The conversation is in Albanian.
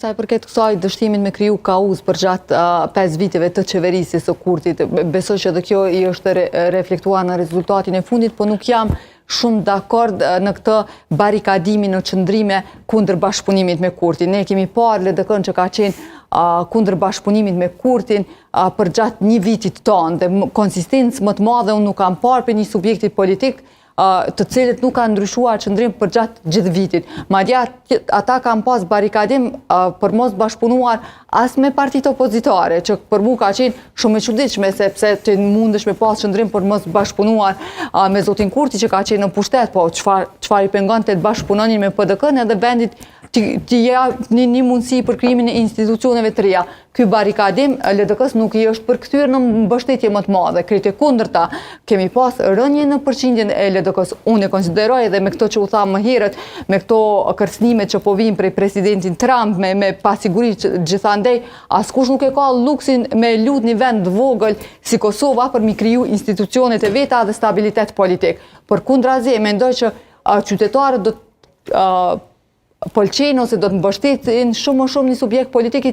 Sa i përket kësaj dështimit me kriju kaos për gjatë 5 viteve të qeverisjes së Kurtit, besoj që edhe kjo i është reflektuar në rezultatin e fundit, po nuk jam shumë dakord në këtë barikadimin në qëndrime kundër bashkëpunimit me Kurtin. Ne kemi parë LDK-n që ka qenë kundër bashkëpunimit me Kurtin për gjatë një vitit tonë, dhe konsistencë më të madhe unë nuk kam parë për një subjektit politik të cilët nuk kanë ndryshuar qëndrim për gjatë gjithë vitit. Madje ata kanë pas barikadim për mos bashkëpunuar as me partit opozitare, që për mu ka qenë shumë e çuditshme, sepse të mundesh me pas qëndrim për mos bashkëpunuar me zotin Kurti që ka qenë në pushtet, po çfarë i pengonte të bashkëpunonin me PDK-n edhe vendit të jap një mundësi për krijimin e institucioneve të reja. Ky barikadim LDK-s nuk i është përkthyer në mbështetje më të madhe. Krejt e kundërta, kemi pas rënje në përqindjen e LDK-s. Unë e konsideroj edhe me këto që u tham më herët, me këto kërcënimet që po vijnë prej presidentin Trump me pasiguri që gjithandej askush nuk e ka luksin me lut një vend vogël si Kosova për mi kriju institucionet e veta dhe stabilitet politik. Përkundrazi, mendoj që qytetarët do pëlqejnë ose do të mbështetin shumë më shumë një subjekt politik